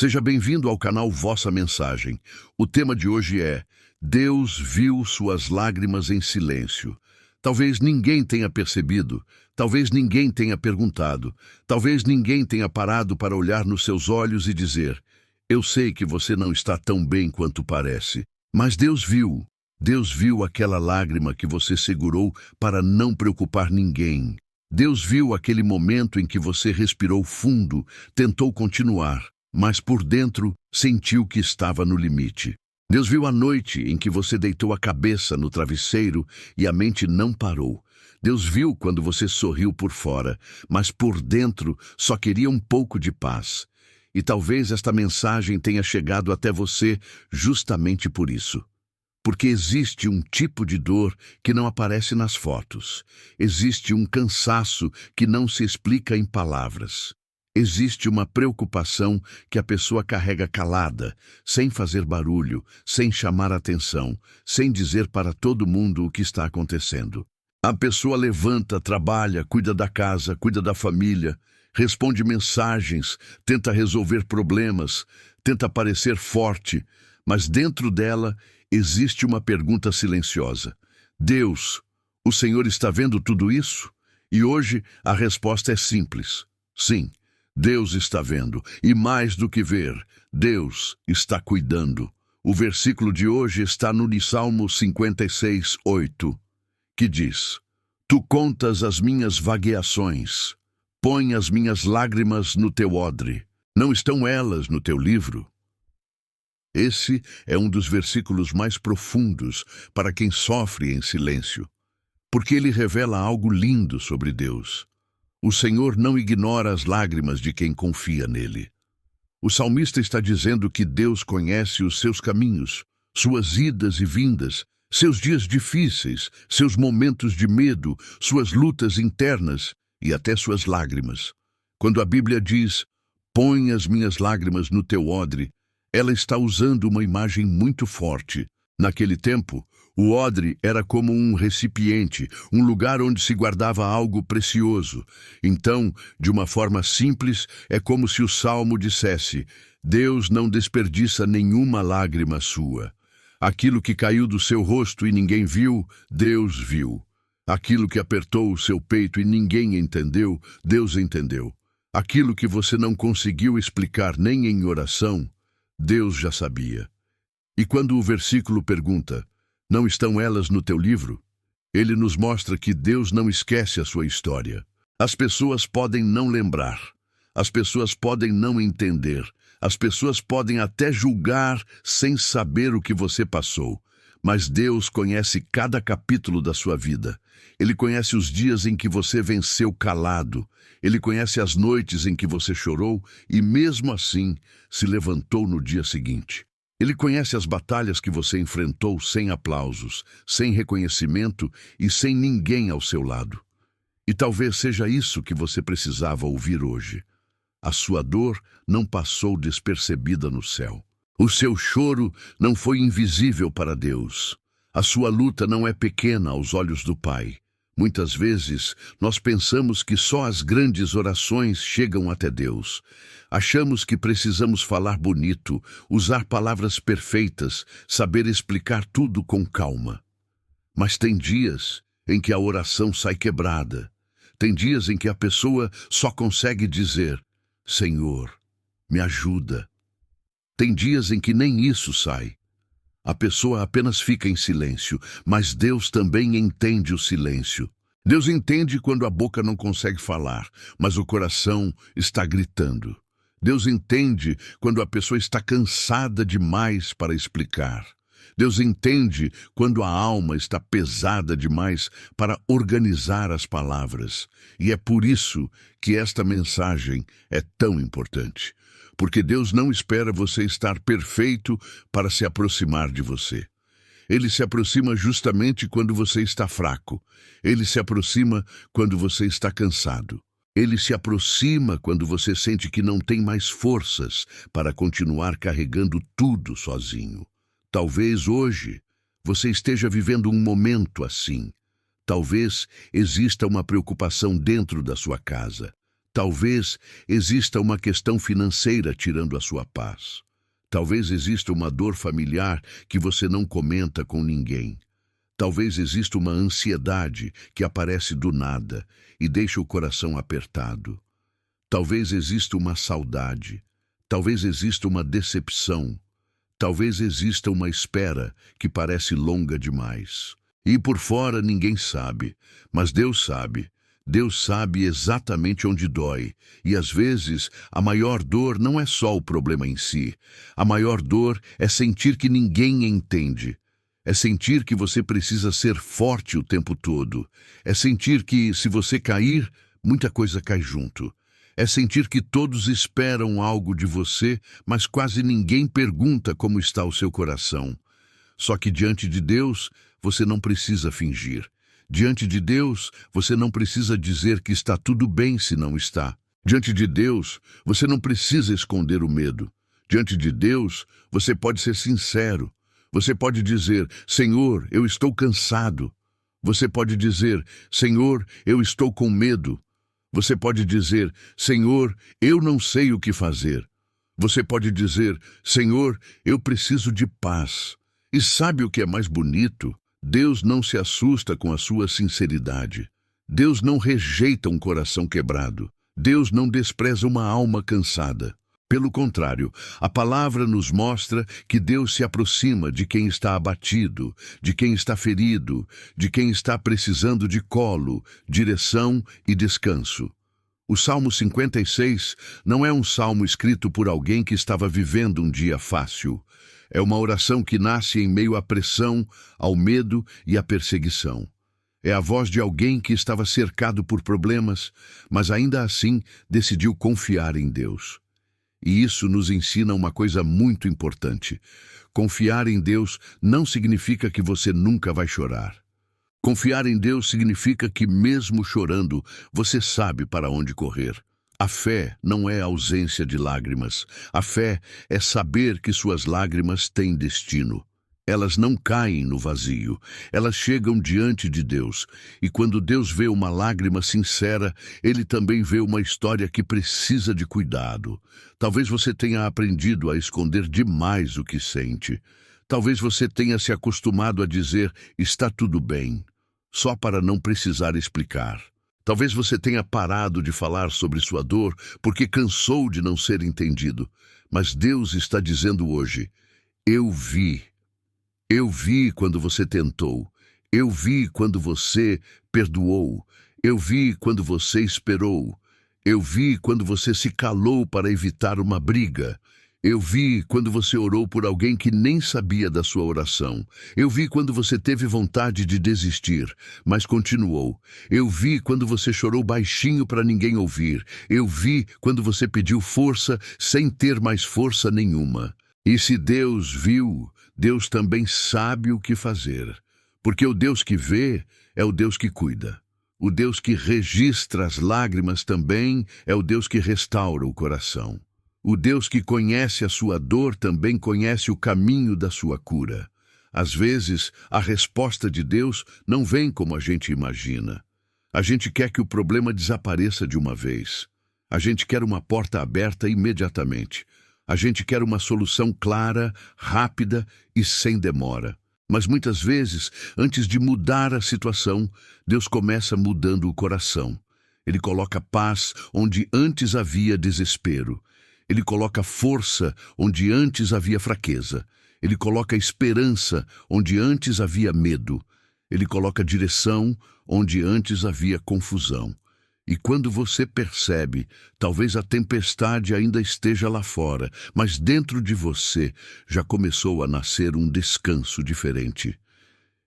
Seja bem-vindo ao canal Vossa Mensagem. O tema de hoje é: Deus viu suas lágrimas em silêncio. Talvez ninguém tenha percebido, talvez ninguém tenha perguntado, talvez ninguém tenha parado para olhar nos seus olhos e dizer: eu sei que você não está tão bem quanto parece. Mas Deus viu. Deus viu aquela lágrima que você segurou para não preocupar ninguém. Deus viu aquele momento em que você respirou fundo, tentou continuar, mas por dentro sentiu que estava no limite. Deus viu a noite em que você deitou a cabeça no travesseiro e a mente não parou. Deus viu quando você sorriu por fora, mas por dentro só queria um pouco de paz. E talvez esta mensagem tenha chegado até você justamente por isso. Porque existe um tipo de dor que não aparece nas fotos. Existe um cansaço que não se explica em palavras. Existe uma preocupação que a pessoa carrega calada, sem fazer barulho, sem chamar atenção, sem dizer para todo mundo o que está acontecendo. A pessoa levanta, trabalha, cuida da casa, cuida da família, responde mensagens, tenta resolver problemas, tenta parecer forte, mas dentro dela existe uma pergunta silenciosa. Deus, o Senhor está vendo tudo isso? E hoje a resposta é simples. Sim, Deus está vendo, e mais do que ver, Deus está cuidando. O versículo de hoje está no Salmo 56:8, que diz: Tu contas as minhas vagueações, põe as minhas lágrimas no teu odre. Não estão elas no teu livro? Esse é um dos versículos mais profundos para quem sofre em silêncio, porque ele revela algo lindo sobre Deus. O Senhor não ignora as lágrimas de quem confia nele. O salmista está dizendo que Deus conhece os seus caminhos, suas idas e vindas, seus dias difíceis, seus momentos de medo, suas lutas internas e até suas lágrimas. Quando a Bíblia diz: põe as minhas lágrimas no teu odre, ela está usando uma imagem muito forte. Naquele tempo, o odre era como um recipiente, um lugar onde se guardava algo precioso. Então, de uma forma simples, é como se o Salmo dissesse: Deus não desperdiça nenhuma lágrima sua. Aquilo que caiu do seu rosto e ninguém viu, Deus viu. Aquilo que apertou o seu peito e ninguém entendeu, Deus entendeu. Aquilo que você não conseguiu explicar nem em oração, Deus já sabia. E quando o versículo pergunta: não estão elas no teu livro? Ele nos mostra que Deus não esquece a sua história. As pessoas podem não lembrar, as pessoas podem não entender, as pessoas podem até julgar sem saber o que você passou. Mas Deus conhece cada capítulo da sua vida. Ele conhece os dias em que você venceu calado. Ele conhece as noites em que você chorou e, mesmo assim, se levantou no dia seguinte. Ele conhece as batalhas que você enfrentou sem aplausos, sem reconhecimento e sem ninguém ao seu lado. E talvez seja isso que você precisava ouvir hoje. A sua dor não passou despercebida no céu. O seu choro não foi invisível para Deus. A sua luta não é pequena aos olhos do Pai. Muitas vezes, nós pensamos que só as grandes orações chegam até Deus. Achamos que precisamos falar bonito, usar palavras perfeitas, saber explicar tudo com calma. Mas tem dias em que a oração sai quebrada. Tem dias em que a pessoa só consegue dizer: Senhor, me ajuda. Tem dias em que nem isso sai. A pessoa apenas fica em silêncio, mas Deus também entende o silêncio. Deus entende quando a boca não consegue falar, mas o coração está gritando. Deus entende quando a pessoa está cansada demais para explicar. Deus entende quando a alma está pesada demais para organizar as palavras. E é por isso que esta mensagem é tão importante. Porque Deus não espera você estar perfeito para se aproximar de você. Ele se aproxima justamente quando você está fraco. Ele se aproxima quando você está cansado. Ele se aproxima quando você sente que não tem mais forças para continuar carregando tudo sozinho. Talvez hoje você esteja vivendo um momento assim. Talvez exista uma preocupação dentro da sua casa. Talvez exista uma questão financeira tirando a sua paz. Talvez exista uma dor familiar que você não comenta com ninguém. Talvez exista uma ansiedade que aparece do nada e deixa o coração apertado. Talvez exista uma saudade. Talvez exista uma decepção. Talvez exista uma espera que parece longa demais. E por fora ninguém sabe, mas Deus sabe. Deus sabe exatamente onde dói, e às vezes a maior dor não é só o problema em si. A maior dor é sentir que ninguém entende. É sentir que você precisa ser forte o tempo todo. É sentir que, se você cair, muita coisa cai junto. É sentir que todos esperam algo de você, mas quase ninguém pergunta como está o seu coração. Só que diante de Deus, você não precisa fingir. Diante de Deus, você não precisa dizer que está tudo bem se não está. Diante de Deus, você não precisa esconder o medo. Diante de Deus, você pode ser sincero. Você pode dizer, Senhor, eu estou cansado. Você pode dizer, Senhor, eu estou com medo. Você pode dizer, Senhor, eu não sei o que fazer. Você pode dizer, Senhor, eu preciso de paz. E sabe o que é mais bonito? Deus não se assusta com a sua sinceridade. Deus não rejeita um coração quebrado. Deus não despreza uma alma cansada. Pelo contrário, a palavra nos mostra que Deus se aproxima de quem está abatido, de quem está ferido, de quem está precisando de colo, direção e descanso. O Salmo 56 não é um salmo escrito por alguém que estava vivendo um dia fácil. É uma oração que nasce em meio à pressão, ao medo e à perseguição. É a voz de alguém que estava cercado por problemas, mas ainda assim decidiu confiar em Deus. E isso nos ensina uma coisa muito importante. Confiar em Deus não significa que você nunca vai chorar. Confiar em Deus significa que, mesmo chorando, você sabe para onde correr. A fé não é ausência de lágrimas. A fé é saber que suas lágrimas têm destino. Elas não caem no vazio. Elas chegam diante de Deus. E quando Deus vê uma lágrima sincera, Ele também vê uma história que precisa de cuidado. Talvez você tenha aprendido a esconder demais o que sente. Talvez você tenha se acostumado a dizer, está tudo bem, só para não precisar explicar. Talvez você tenha parado de falar sobre sua dor porque cansou de não ser entendido. Mas Deus está dizendo hoje, eu vi. Eu vi quando você tentou. Eu vi quando você perdoou. Eu vi quando você esperou. Eu vi quando você se calou para evitar uma briga. Eu vi quando você orou por alguém que nem sabia da sua oração. Eu vi quando você teve vontade de desistir, mas continuou. Eu vi quando você chorou baixinho para ninguém ouvir. Eu vi quando você pediu força sem ter mais força nenhuma. E se Deus viu, Deus também sabe o que fazer. Porque o Deus que vê é o Deus que cuida. O Deus que registra as lágrimas também é o Deus que restaura o coração. O Deus que conhece a sua dor também conhece o caminho da sua cura. Às vezes, a resposta de Deus não vem como a gente imagina. A gente quer que o problema desapareça de uma vez. A gente quer uma porta aberta imediatamente. A gente quer uma solução clara, rápida e sem demora. Mas muitas vezes, antes de mudar a situação, Deus começa mudando o coração. Ele coloca paz onde antes havia desespero. Ele coloca força onde antes havia fraqueza. Ele coloca esperança onde antes havia medo. Ele coloca direção onde antes havia confusão. E quando você percebe, talvez a tempestade ainda esteja lá fora, mas dentro de você já começou a nascer um descanso diferente.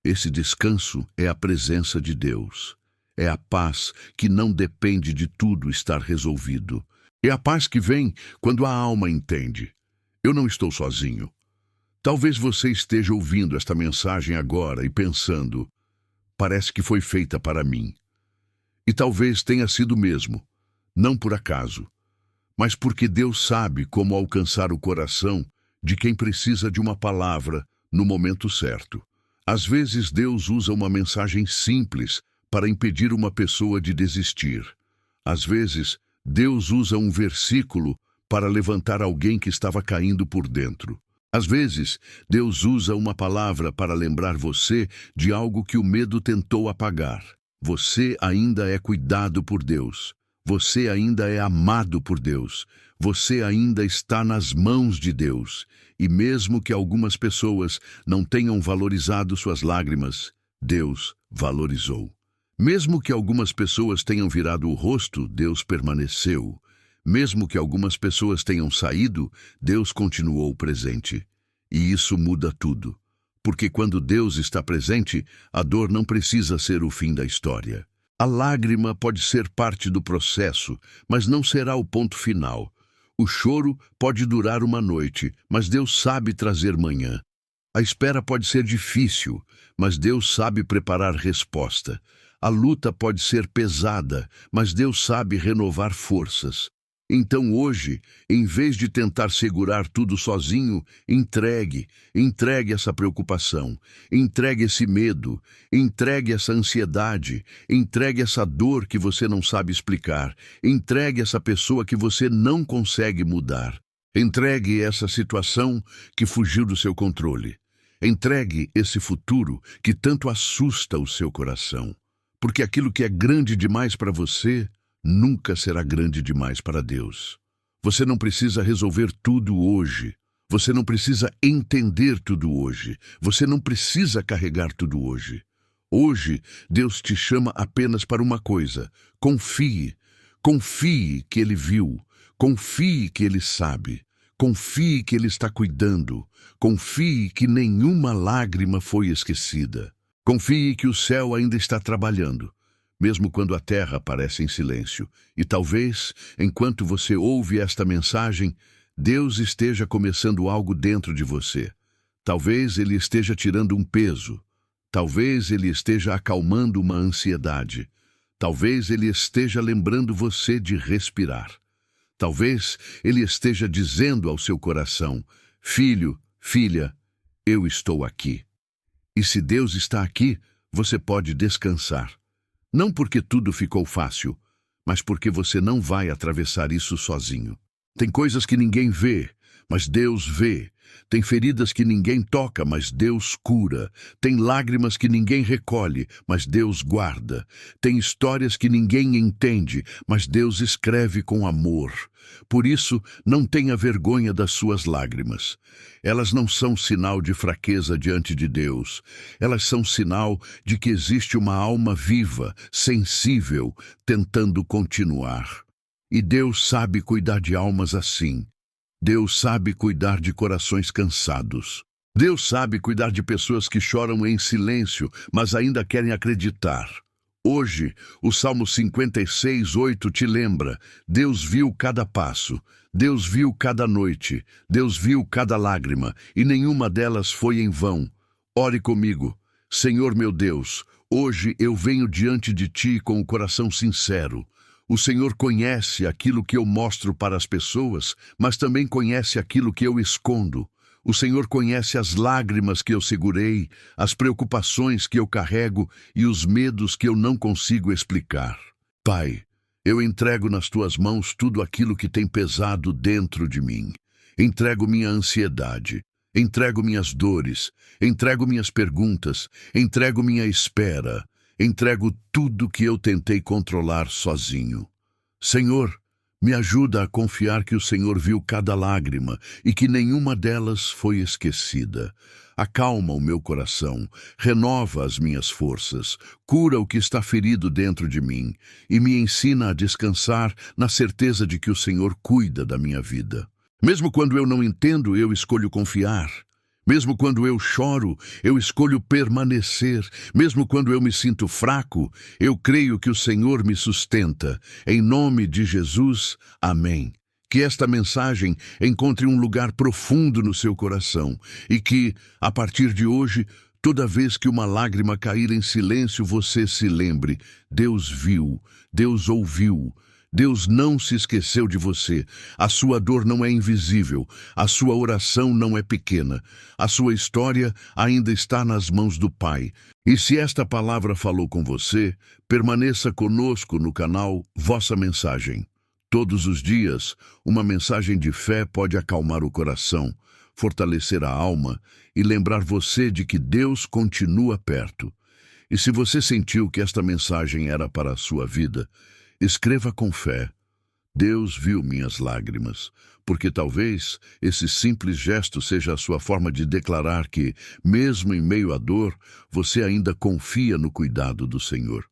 Esse descanso é a presença de Deus. É a paz que não depende de tudo estar resolvido. É a paz que vem quando a alma entende. Eu não estou sozinho. Talvez você esteja ouvindo esta mensagem agora e pensando, parece que foi feita para mim. E talvez tenha sido mesmo, não por acaso, mas porque Deus sabe como alcançar o coração de quem precisa de uma palavra no momento certo. Às vezes Deus usa uma mensagem simples para impedir uma pessoa de desistir. Às vezes, Deus usa um versículo para levantar alguém que estava caindo por dentro. Às vezes, Deus usa uma palavra para lembrar você de algo que o medo tentou apagar. Você ainda é cuidado por Deus. Você ainda é amado por Deus. Você ainda está nas mãos de Deus. E mesmo que algumas pessoas não tenham valorizado suas lágrimas, Deus valorizou. Mesmo que algumas pessoas tenham virado o rosto, Deus permaneceu. Mesmo que algumas pessoas tenham saído, Deus continuou presente. E isso muda tudo. Porque quando Deus está presente, a dor não precisa ser o fim da história. A lágrima pode ser parte do processo, mas não será o ponto final. O choro pode durar uma noite, mas Deus sabe trazer manhã. A espera pode ser difícil, mas Deus sabe preparar resposta. A luta pode ser pesada, mas Deus sabe renovar forças. Então hoje, em vez de tentar segurar tudo sozinho, entregue essa preocupação, entregue esse medo, entregue essa ansiedade, entregue essa dor que você não sabe explicar, entregue essa pessoa que você não consegue mudar, entregue essa situação que fugiu do seu controle, entregue esse futuro que tanto assusta o seu coração, porque aquilo que é grande demais para você nunca será grande demais para Deus. Você não precisa resolver tudo hoje. Você não precisa entender tudo hoje. Você não precisa carregar tudo hoje. Hoje, Deus te chama apenas para uma coisa. Confie. Confie que Ele viu. Confie que Ele sabe. Confie que Ele está cuidando. Confie que nenhuma lágrima foi esquecida. Confie que o céu ainda está trabalhando, mesmo quando a terra parece em silêncio. E talvez, enquanto você ouve esta mensagem, Deus esteja começando algo dentro de você. Talvez Ele esteja tirando um peso. Talvez Ele esteja acalmando uma ansiedade. Talvez Ele esteja lembrando você de respirar. Talvez Ele esteja dizendo ao seu coração: filho, filha, eu estou aqui. E se Deus está aqui, você pode descansar. Não porque tudo ficou fácil, mas porque você não vai atravessar isso sozinho. Tem coisas que ninguém vê, mas Deus vê. Tem feridas que ninguém toca, mas Deus cura. Tem lágrimas que ninguém recolhe, mas Deus guarda. Tem histórias que ninguém entende, mas Deus escreve com amor. Por isso, não tenha vergonha das suas lágrimas. Elas não são sinal de fraqueza diante de Deus. Elas são sinal de que existe uma alma viva, sensível, tentando continuar. E Deus sabe cuidar de almas assim. Deus sabe cuidar de corações cansados. Deus sabe cuidar de pessoas que choram em silêncio, mas ainda querem acreditar. Hoje, o Salmo 56:8 te lembra: Deus viu cada passo, Deus viu cada noite, Deus viu cada lágrima, e nenhuma delas foi em vão. Ore comigo. Senhor meu Deus, hoje eu venho diante de Ti com o coração sincero. O Senhor conhece aquilo que eu mostro para as pessoas, mas também conhece aquilo que eu escondo. O Senhor conhece as lágrimas que eu segurei, as preocupações que eu carrego e os medos que eu não consigo explicar. Pai, eu entrego nas Tuas mãos tudo aquilo que tem pesado dentro de mim. Entrego minha ansiedade, entrego minhas dores, entrego minhas perguntas, entrego minha espera, entrego tudo que eu tentei controlar sozinho. Senhor, me ajuda a confiar que o Senhor viu cada lágrima e que nenhuma delas foi esquecida. Acalma o meu coração, renova as minhas forças, cura o que está ferido dentro de mim e me ensina a descansar na certeza de que o Senhor cuida da minha vida. Mesmo quando eu não entendo, eu escolho confiar. Mesmo quando eu choro, eu escolho permanecer. Mesmo quando eu me sinto fraco, eu creio que o Senhor me sustenta. Em nome de Jesus, amém. Que esta mensagem encontre um lugar profundo no seu coração e que, a partir de hoje, toda vez que uma lágrima cair em silêncio, você se lembre: Deus viu, Deus ouviu. Deus não se esqueceu de você. A sua dor não é invisível. A sua oração não é pequena. A sua história ainda está nas mãos do Pai. E se esta palavra falou com você, permaneça conosco no canal Vossa Mensagem. Todos os dias, uma mensagem de fé pode acalmar o coração, fortalecer a alma e lembrar você de que Deus continua perto. E se você sentiu que esta mensagem era para a sua vida, escreva com fé: Deus viu minhas lágrimas, porque talvez esse simples gesto seja a sua forma de declarar que, mesmo em meio à dor, você ainda confia no cuidado do Senhor.